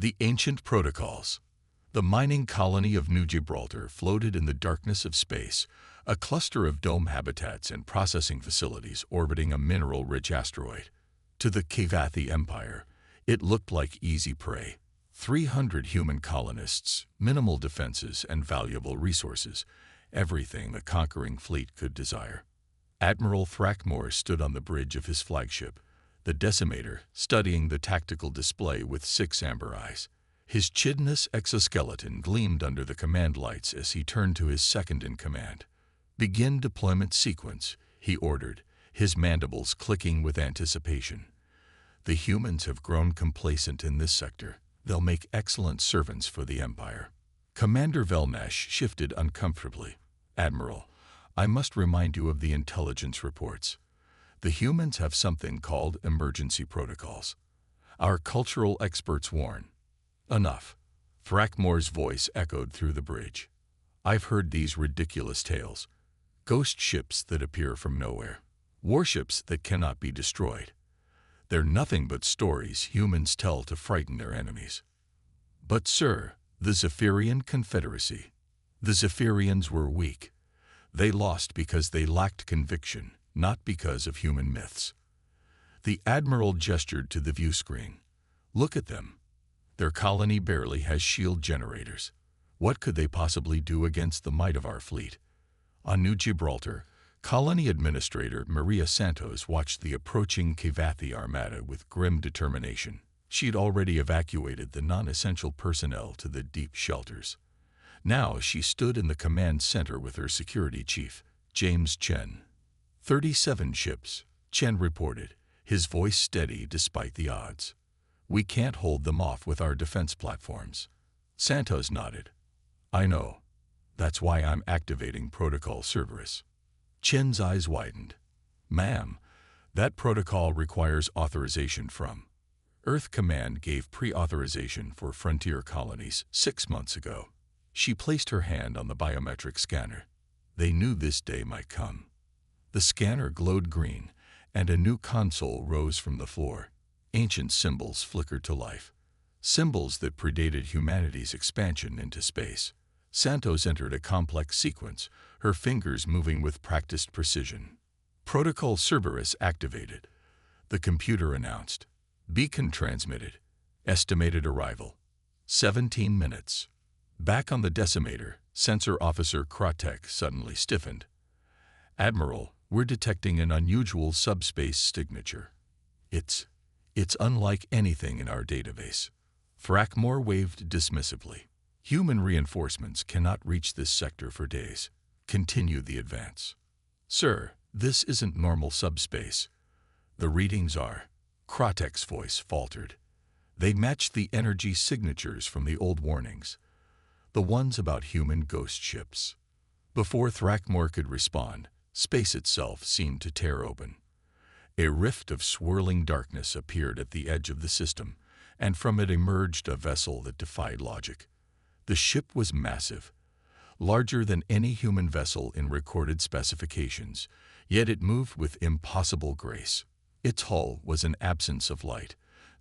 The ancient protocols. The mining colony of New Gibraltar floated in the darkness of space, a cluster of dome habitats and processing facilities orbiting a mineral-rich asteroid. To the Cavathi Empire, it looked like easy prey. 300 human colonists, minimal defenses, and valuable resources, everything the conquering fleet could desire. Admiral Thrackmore stood on the bridge of his flagship, the Decimator, studying the tactical display with 6 amber eyes. His chitinous exoskeleton gleamed under the command lights as he turned to his second-in-command. "Begin deployment sequence," he ordered, his mandibles clicking with anticipation. "The humans have grown complacent in this sector. They'll make excellent servants for the Empire." Commander Velnash shifted uncomfortably. "Admiral, I must remind you of the intelligence reports. The humans have something called emergency protocols. Our cultural experts warn." "Enough." Thrackmore's voice echoed through the bridge. "I've heard these ridiculous tales. Ghost ships that appear from nowhere. Warships that cannot be destroyed. They're nothing but stories humans tell to frighten their enemies." "But sir, the Zephyrian Confederacy. The Zephyrians were weak. They lost because they lacked conviction, not because of human myths." The Admiral gestured to the view screen. "Look at them. Their colony barely has shield generators. What could they possibly do against the might of our fleet?" On New Gibraltar, Colony Administrator Maria Santos watched the approaching Cavathi Armada with grim determination. She'd already evacuated the non-essential personnel to the deep shelters. Now she stood in the command center with her security chief, James Chen. 37 ships, Chen reported, his voice steady despite the odds. "We can't hold them off with our defense platforms." Santos nodded. "I know. That's why I'm activating Protocol Cerberus." Chen's eyes widened. "Ma'am, that protocol requires authorization from Earth Command gave pre-authorization for frontier colonies 6 months ago." She placed her hand on the biometric scanner. They knew this day might come. The scanner glowed green, and a new console rose from the floor. Ancient symbols flickered to life. Symbols that predated humanity's expansion into space. Santos entered a complex sequence, her fingers moving with practiced precision. "Protocol Cerberus activated," the computer announced. "Beacon transmitted. Estimated arrival 17 minutes. Back on the Decimator, Sensor Officer Kratek suddenly stiffened. "Admiral, we're detecting an unusual subspace signature. It's unlike anything in our database." Thrackmore waved dismissively. "Human reinforcements cannot reach this sector for days. Continue the advance." "Sir, this isn't normal subspace." "The readings are." Kratek's voice faltered. "They match the energy signatures from the old warnings. The ones about human ghost ships." Before Thrackmore could respond, space itself seemed to tear open. A rift of swirling darkness appeared at the edge of the system, and from it emerged a vessel that defied logic. The ship was massive, larger than any human vessel in recorded specifications, yet it moved with impossible grace. Its hull was an absence of light,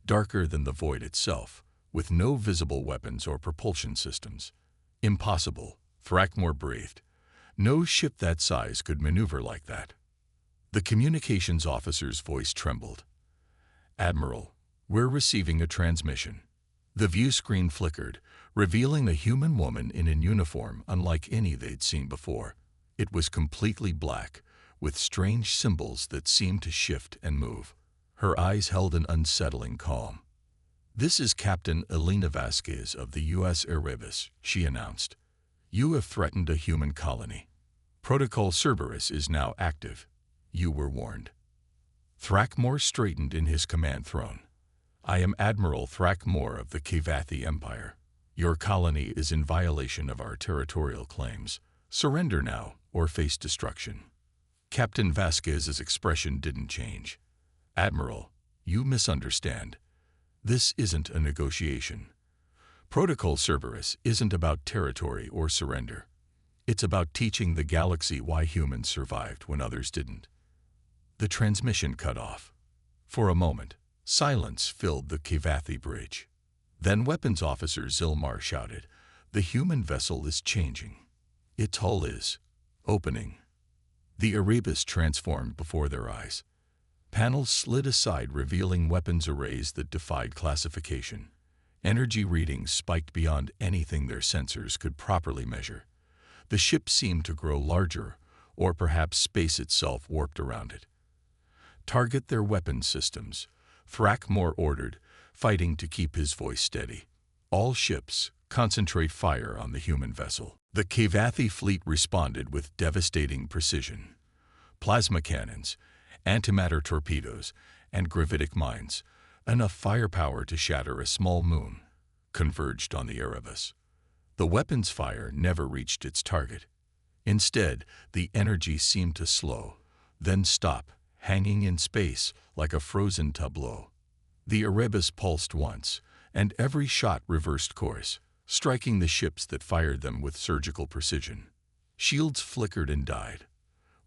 darker than the void itself, with no visible weapons or propulsion systems. "Impossible," Thrackmore breathed. "No ship that size could maneuver like that." The communications officer's voice trembled. "Admiral, we're receiving a transmission." The view screen flickered, revealing a human woman in an uniform unlike any they'd seen before. It was completely black, with strange symbols that seemed to shift and move. Her eyes held an unsettling calm. "This is Captain Elena Vasquez of the U.S. Erebus," she announced. "You have threatened a human colony. Protocol Cerberus is now active. You were warned." Thrackmore straightened in his command throne. "I am Admiral Thrackmore of the Cavathi Empire. Your colony is in violation of our territorial claims. Surrender now or face destruction." Captain Vasquez's expression didn't change. "Admiral, you misunderstand. This isn't a negotiation. Protocol Cerberus isn't about territory or surrender. It's about teaching the galaxy why humans survived when others didn't." The transmission cut off. For a moment, silence filled the Cavathi bridge. Then Weapons Officer Zilmar shouted, "The human vessel is changing. Its hull is opening." The Erebus transformed before their eyes. Panels slid aside, revealing weapons arrays that defied classification. Energy readings spiked beyond anything their sensors could properly measure. The ship seemed to grow larger, or perhaps space itself warped around it. "Target their weapons systems," Thrakmor ordered, fighting to keep his voice steady. "All ships, concentrate fire on the human vessel." The Kavathi fleet responded with devastating precision. Plasma cannons, antimatter torpedoes, and gravitic mines, enough firepower to shatter a small moon, converged on the Erebus. The weapon's fire never reached its target. Instead, the energy seemed to slow, then stop, hanging in space like a frozen tableau. The Erebus pulsed once, and every shot reversed course, striking the ships that fired them with surgical precision. Shields flickered and died.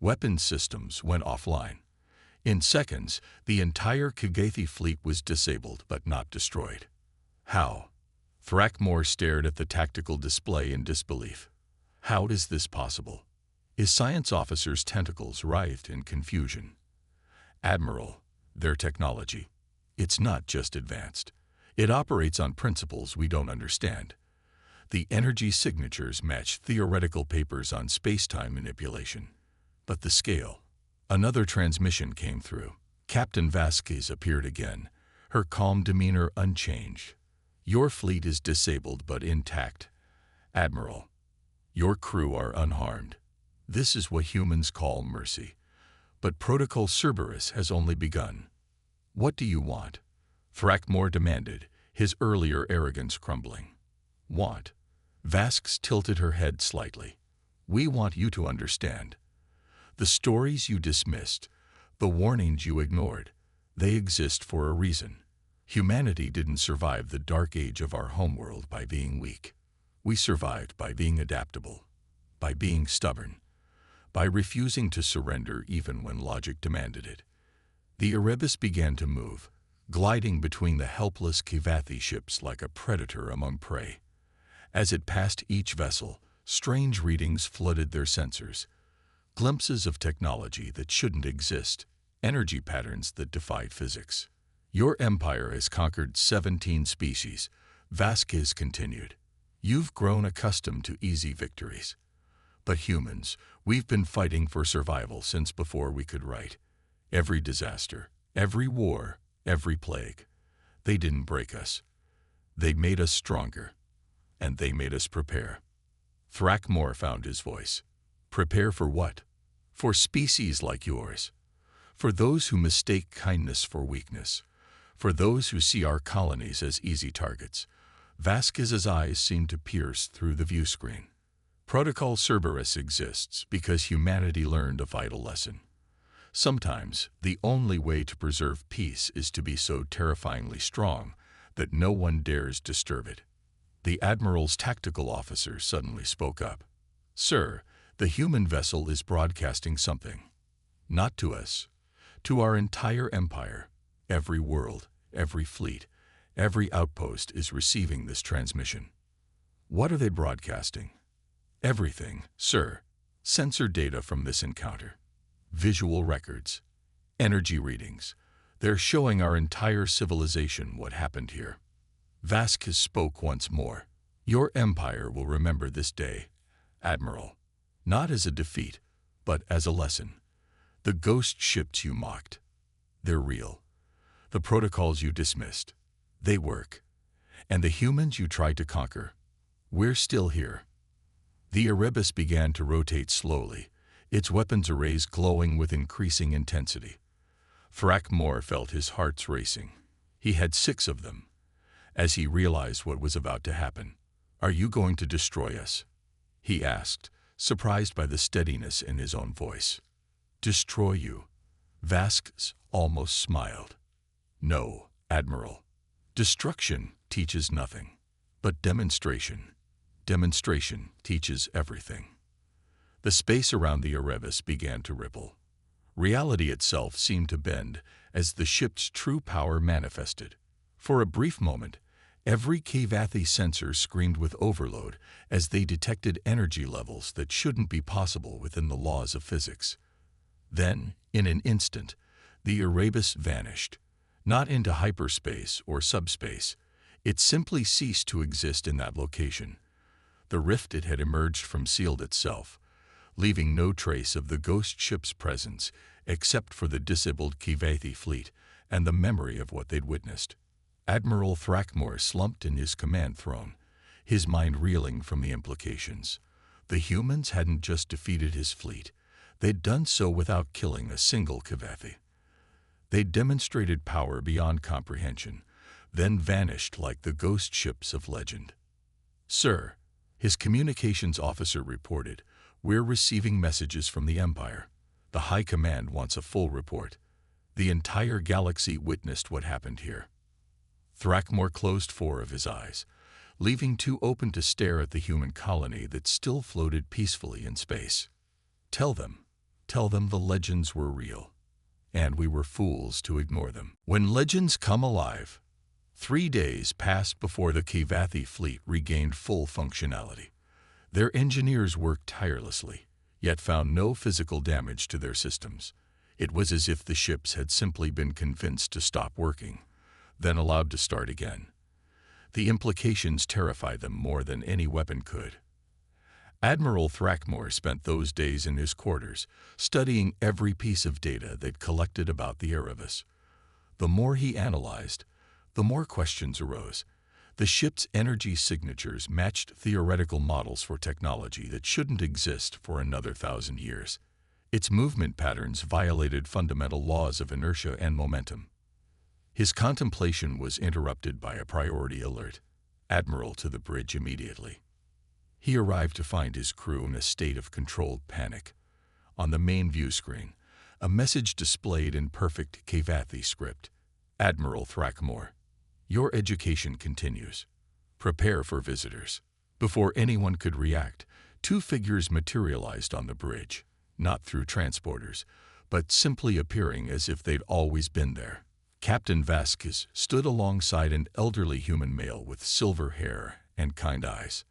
Weapon systems went offline. In seconds, the entire Kagathi fleet was disabled but not destroyed. How? Thrakmor stared at the tactical display in disbelief. How is this possible? His science officer's tentacles writhed in confusion. "Admiral, their technology. It's not just advanced. It operates on principles we don't understand." The energy signatures matched theoretical papers on space-time manipulation. But the scale. Another transmission came through. Captain Vasquez appeared again, her calm demeanor unchanged. "Your fleet is disabled but intact, Admiral. Your crew are unharmed. This is what humans call mercy. But Protocol Cerberus has only begun." "What do you want?" Thrakmor demanded, his earlier arrogance crumbling. "Want?" Vasquez tilted her head slightly. "We want you to understand. The stories you dismissed, the warnings you ignored, they exist for a reason. Humanity didn't survive the dark age of our homeworld by being weak. We survived by being adaptable, by being stubborn, by refusing to surrender even when logic demanded it." The Erebus began to move, gliding between the helpless Kavathi ships like a predator among prey. As it passed each vessel, strange readings flooded their sensors. Glimpses of technology that shouldn't exist, energy patterns that defied physics. "Your empire has conquered 17 species," Vasquez continued. "You've grown accustomed to easy victories. But humans, we've been fighting for survival since before we could write. Every disaster, every war, every plague. They didn't break us. They made us stronger. And they made us prepare." Thrakmor found his voice. "Prepare for what?" "For species like yours. For those who mistake kindness for weakness. For those who see our colonies as easy targets." Vasquez's eyes seemed to pierce through the view screen. "Protocol Cerberus exists because humanity learned a vital lesson. Sometimes the only way to preserve peace is to be so terrifyingly strong that no one dares disturb it." The Admiral's tactical officer suddenly spoke up. "Sir, the human vessel is broadcasting something. Not to us. To our entire empire. Every world, every fleet, every outpost is receiving this transmission." "What are they broadcasting?" "Everything, sir. Sensor data from this encounter. Visual records. Energy readings. They're showing our entire civilization what happened here." Vasquez spoke once more. "Your empire will remember this day, Admiral. Not as a defeat, but as a lesson. The ghost ships you mocked. They're real. The protocols you dismissed. They work. And the humans you tried to conquer. We're still here." The Erebus began to rotate slowly, its weapons arrays glowing with increasing intensity. Thrakmor felt his heart racing. He had 6 of them. As he realized what was about to happen, "Are you going to destroy us?" he asked, surprised by the steadiness in his own voice. "Destroy you?" Vasquez almost smiled. "No, Admiral. Destruction teaches nothing. But demonstration teaches everything." The space around the Erebus began to ripple. Reality itself seemed to bend as the ship's true power manifested. For a brief moment, Every Kavathi sensor screamed with overload as they detected energy levels that shouldn't be possible within the laws of physics. Then, in an instant, the Erebus vanished, not into hyperspace or subspace. It simply ceased to exist in that location. The rift it had emerged from sealed itself, leaving no trace of the ghost ship's presence except for the disabled Kavathi fleet and the memory of what they'd witnessed. Admiral Thrakmor slumped in his command throne, his mind reeling from the implications. The humans hadn't just defeated his fleet. They'd done so without killing a single Kavathi. They'd demonstrated power beyond comprehension, then vanished like the ghost ships of legend. "Sir," his communications officer reported, "we're receiving messages from the Empire. The High Command wants a full report. The entire galaxy witnessed what happened here." Thrakmor closed 4 of his eyes, leaving 2 open to stare at the human colony that still floated peacefully in space. Tell them the legends were real, and we were fools to ignore them. When legends come alive, 3 days passed before the Kavathi fleet regained full functionality. Their engineers worked tirelessly, yet found no physical damage to their systems. It was as if the ships had simply been convinced to stop working, then allowed to start again. The implications terrified them more than any weapon could. Admiral Thrakmor spent those days in his quarters, studying every piece of data they'd collected about the Erebus. The more he analyzed, the more questions arose. The ship's energy signatures matched theoretical models for technology that shouldn't exist for another 1,000 years. Its movement patterns violated fundamental laws of inertia and momentum. His contemplation was interrupted by a priority alert. "Admiral, to the bridge immediately." He arrived to find his crew in a state of controlled panic. On the main view screen, a message displayed in perfect Kavathi script. "Admiral Thrakmor, your education continues. Prepare for visitors." Before anyone could react, 2 figures materialized on the bridge, not through transporters, but simply appearing as if they'd always been there. Captain Vasquez stood alongside an elderly human male with silver hair and kind eyes.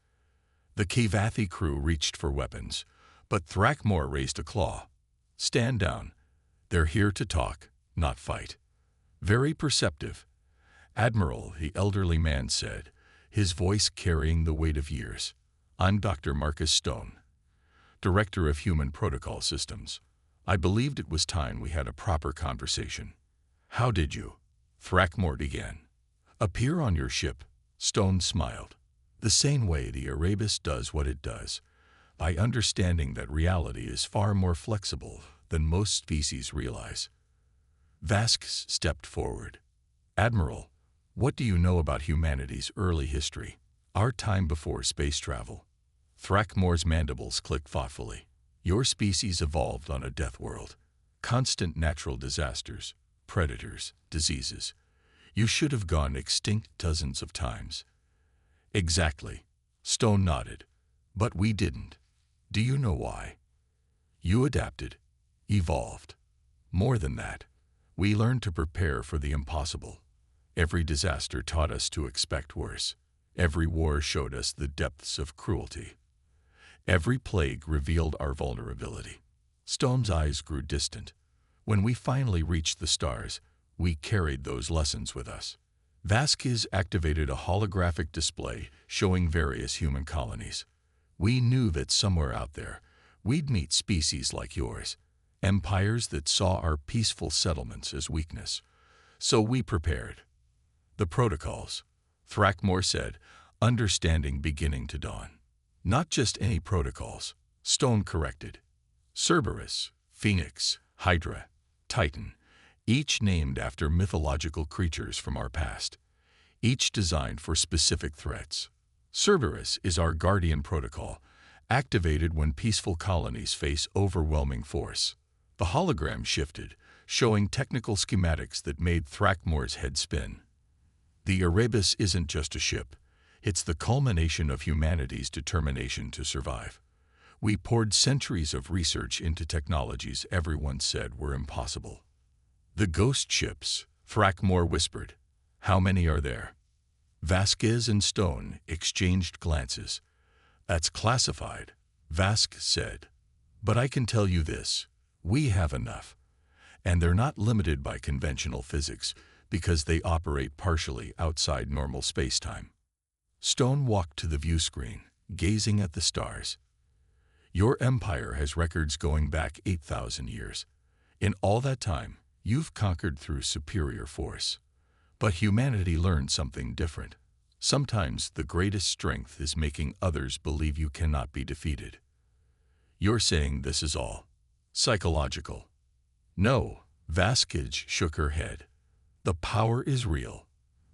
The Kavathi crew reached for weapons, but Thrakmor raised a claw. "Stand down. They're here to talk, not fight." "Very perceptive, Admiral," the elderly man said, his voice carrying the weight of years. "I'm Dr. Marcus Stone, Director of Human Protocol Systems. I believed it was time we had a proper conversation." "How did you," Thrakmor began, "appear on your ship?" Stone smiled. "The same way the Erebus does what it does, by understanding that reality is far more flexible than most species realize." Vasquez stepped forward. "Admiral, what do you know about humanity's early history, our time before space travel?" Thrakmor's mandibles clicked thoughtfully. "Your species evolved on a death world. Constant natural disasters, predators, diseases. You should have gone extinct dozens of times." "Exactly," Stone nodded. "But we didn't. Do you know why?" "You adapted, evolved. More than that, we learned to prepare for the impossible. Every disaster taught us to expect worse. Every war showed us the depths of cruelty. Every plague revealed our vulnerability." Stone's eyes grew distant. "When we finally reached the stars, we carried those lessons with us." Vasquez activated a holographic display showing various human colonies. "We knew that somewhere out there, we'd meet species like yours, empires that saw our peaceful settlements as weakness. So we prepared." "The protocols," Thrakmor said, understanding beginning to dawn. "Not just any protocols," Stone corrected. "Cerberus, Phoenix, Hydra, Titan, each named after mythological creatures from our past, each designed for specific threats. Cerberus is our guardian protocol, activated when peaceful colonies face overwhelming force." The hologram shifted, showing technical schematics that made Thrakmor's head spin. "The Erebus isn't just a ship. It's the culmination of humanity's determination to survive. We poured centuries of research into technologies everyone said were impossible." "The ghost ships," Thrakmor whispered. "How many are there?" Vasquez and Stone exchanged glances. "That's classified," Vasquez said. "But I can tell you this. We have enough. And they're not limited by conventional physics because they operate partially outside normal space-time." Stone walked to the view screen, gazing at the stars. "Your empire has records going back 8,000 years. In all that time, you've conquered through superior force. But humanity learned something different. Sometimes the greatest strength is making others believe you cannot be defeated." "You're saying this is all psychological?" "No," Vasquez shook her head. "The power is real.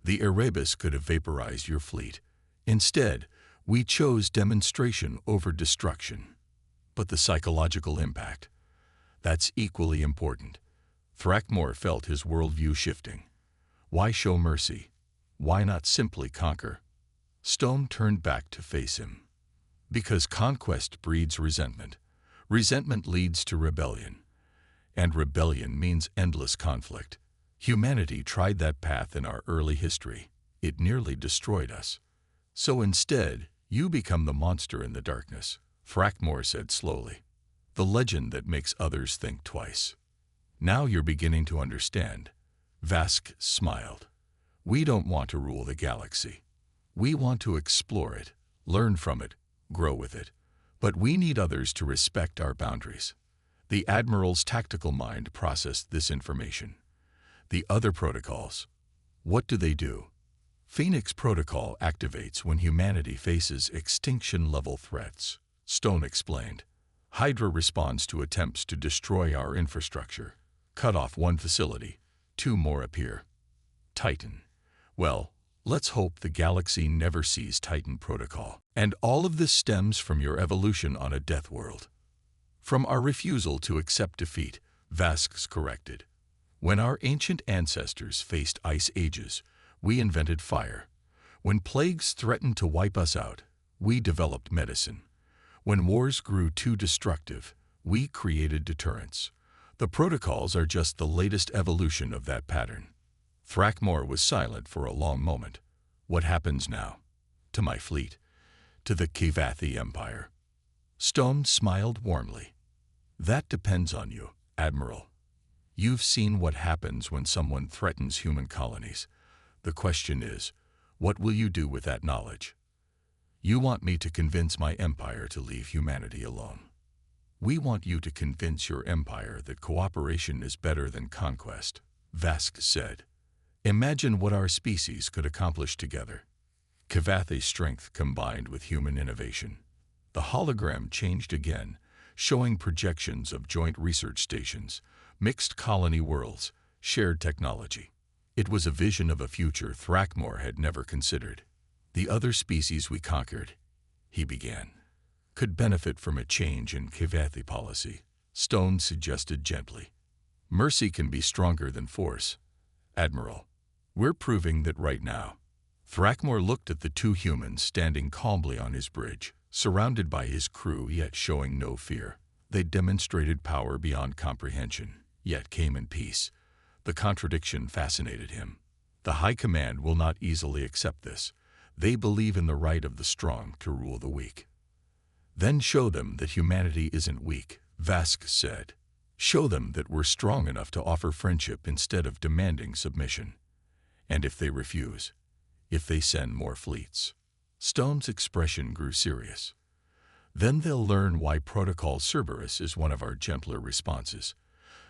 The Erebus could have vaporized your fleet. Instead, we chose demonstration over destruction. But the psychological impact, that's equally important." Thrackmore felt his worldview shifting. Why show mercy? Why not simply conquer? Stone turned back to face him. "Because conquest breeds resentment. Resentment leads to rebellion. And rebellion means endless conflict. Humanity tried that path in our early history. It nearly destroyed us. So instead, you become the monster in the darkness," Thrackmore said slowly. "The legend that makes others think twice. Now you're beginning to understand." Vasquez smiled. "We don't want to rule the galaxy. We want to explore it, learn from it, grow with it. But we need others to respect our boundaries." The Admiral's tactical mind processed this information. "The other protocols, what do they do?" "Phoenix Protocol activates when humanity faces extinction-level threats," Stone explained. "Hydra responds to attempts to destroy our infrastructure. Cut off one facility, 2 more appear. Titan. Well, let's hope the galaxy never sees Titan Protocol. And all of this stems from your evolution on a death world." "From our refusal to accept defeat," Vasquez corrected. "When our ancient ancestors faced ice ages, we invented fire. When plagues threatened to wipe us out, we developed medicine. When wars grew too destructive, we created deterrence. The protocols are just the latest evolution of that pattern." Thrackmore was silent for a long moment. "What happens now? To my fleet? To the Kivathi Empire?" Stone smiled warmly. "That depends on you, Admiral. You've seen what happens when someone threatens human colonies. The question is, what will you do with that knowledge? You want me to convince my empire to leave humanity alone. We want you to convince your empire that cooperation is better than conquest," Vasquez said. "Imagine what our species could accomplish together. Kivathi's strength combined with human innovation." The hologram changed again, showing projections of joint research stations, mixed colony worlds, shared technology. It was a vision of a future Thrackmore had never considered. "The other species we conquered," he began, "could benefit from a change in Kivathi policy," Stone suggested gently. "Mercy can be stronger than force, Admiral. We're proving that right now." Thrackmore looked at the 2 humans standing calmly on his bridge, surrounded by his crew yet showing no fear. They demonstrated power beyond comprehension, yet came in peace. The contradiction fascinated him. The High Command will not easily accept this. They believe in the right of the strong to rule the weak. "Then show them that humanity isn't weak," Vasquez said. "Show them that we're strong enough to offer friendship instead of demanding submission. And if they refuse, if they send more fleets." Stone's expression grew serious. "Then they'll learn why Protocol Cerberus is one of our gentler responses.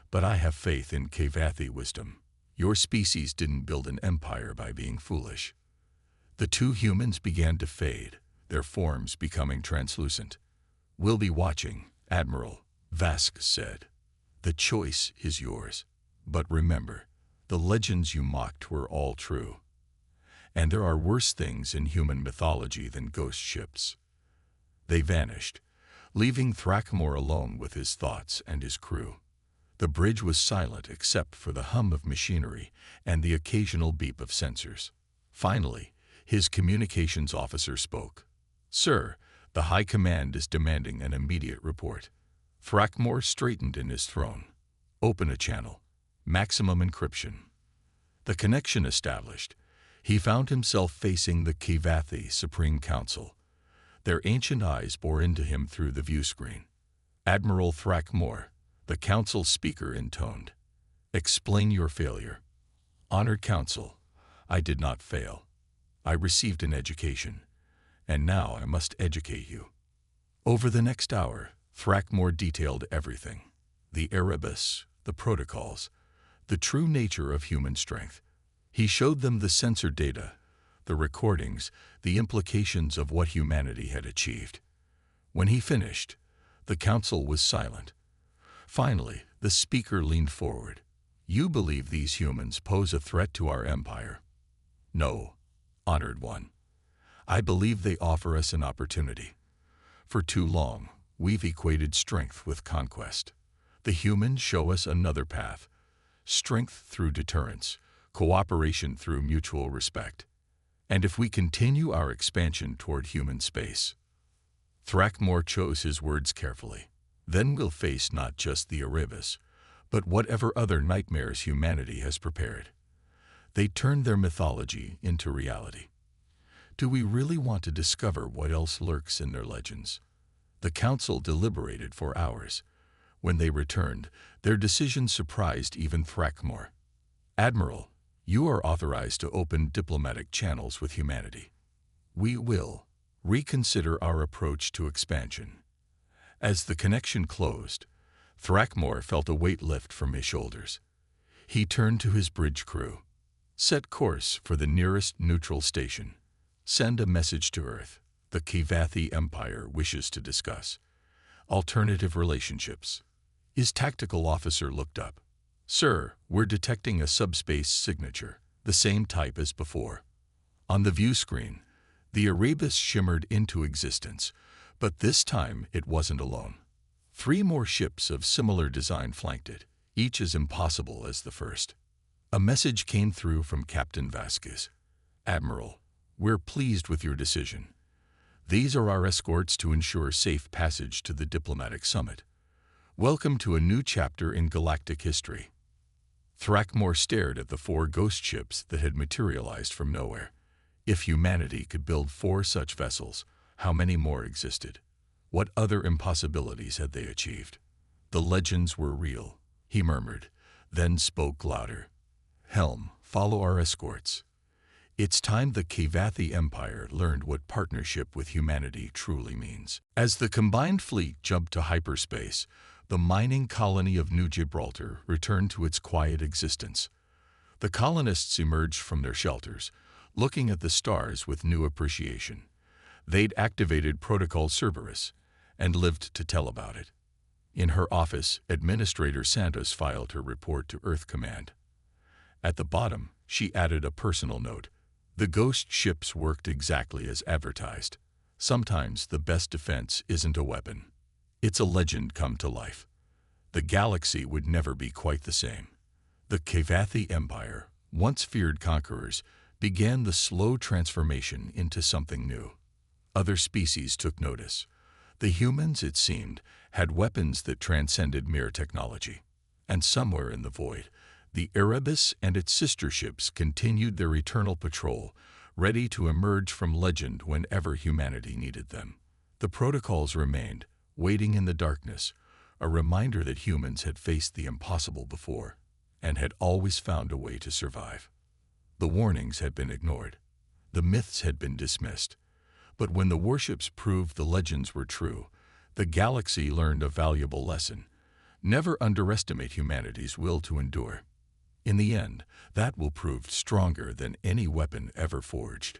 But I have faith in Kivathi wisdom. Your species didn't build an empire by being foolish." The 2 humans began to fade, their forms becoming translucent. "We'll be watching, Admiral," Vasquez said. "The choice is yours. But remember, the legends you mocked were all true. And there are worse things in human mythology than ghost ships." They vanished, leaving Thrackmore alone with his thoughts and his crew. The bridge was silent except for the hum of machinery and the occasional beep of sensors. Finally, his communications officer spoke. "Sir, the High Command is demanding an immediate report." Thrackmore straightened in his throne. "Open a channel. Maximum encryption." The connection established, He found himself facing the Kivathi Supreme Council. Their ancient eyes bore into him through the viewscreen. Admiral Thrackmore, the council's speaker, intoned, "Explain your failure." "Honored Council, I did not fail. I received an education, and now I must educate you." Over the next hour, Thrackmore detailed everything: the Erebus, the protocols, the true nature of human strength. He showed them the sensor data, the recordings, the implications of what humanity had achieved. When he finished, the council was silent. Finally, the speaker leaned forward. "You believe these humans pose a threat to our empire?" "No, honored one. I believe they offer us an opportunity. For too long, we've equated strength with conquest. The humans show us another path: strength through deterrence, cooperation through mutual respect. And if we continue our expansion toward human space," Thrackmore chose his words carefully, "then we'll face not just the Erebus, but whatever other nightmares humanity has prepared." They turned their mythology into reality. Do we really want to discover what else lurks in their legends? The council deliberated for hours. When they returned, their decision surprised even Thrackmore. "Admiral, you are authorized to open diplomatic channels with humanity. We will reconsider our approach to expansion." As the connection closed, Thrackmore felt a weight lift from his shoulders. He turned to his bridge crew. "Set course for the nearest neutral station. Send a message to Earth. The Kivathi Empire wishes to discuss alternative relationships." His tactical officer looked up. "Sir, we're detecting a subspace signature, the same type as before." On the view screen, the Erebus shimmered into existence, but this time it wasn't alone. 3 more ships of similar design flanked it, each as impossible as the first. A message came through from Captain Vasquez. "Admiral, we're pleased with your decision. These are our escorts to ensure safe passage to the diplomatic summit. Welcome to a new chapter in galactic history." Thrackmore stared at the 4 ghost ships that had materialized from nowhere. If humanity could build 4 such vessels, how many more existed? What other impossibilities had they achieved? "The legends were real," he murmured, then spoke louder. "Helm, follow our escorts. It's time the Kivathi Empire learned what partnership with humanity truly means." As the combined fleet jumped to hyperspace, the mining colony of New Gibraltar returned to its quiet existence. The colonists emerged from their shelters, looking at the stars with new appreciation. They'd activated Protocol Cerberus and lived to tell about it. In her office, Administrator Santos filed her report to Earth Command. At the bottom, she added a personal note. "The ghost ships worked exactly as advertised. Sometimes the best defense isn't a weapon. It's a legend come to life. The galaxy would never be quite the same." The Kivathi Empire, once feared conquerors, began the slow transformation into something new. Other species took notice. The humans, it seemed, had weapons that transcended mere technology. And somewhere in the void, the Erebus and its sister ships continued their eternal patrol, ready to emerge from legend whenever humanity needed them. The protocols remained, waiting in the darkness, a reminder that humans had faced the impossible before, and had always found a way to survive. The warnings had been ignored. The myths had been dismissed. But when the warships proved the legends were true, the galaxy learned a valuable lesson: never underestimate humanity's will to endure. In the end, that will prove stronger than any weapon ever forged.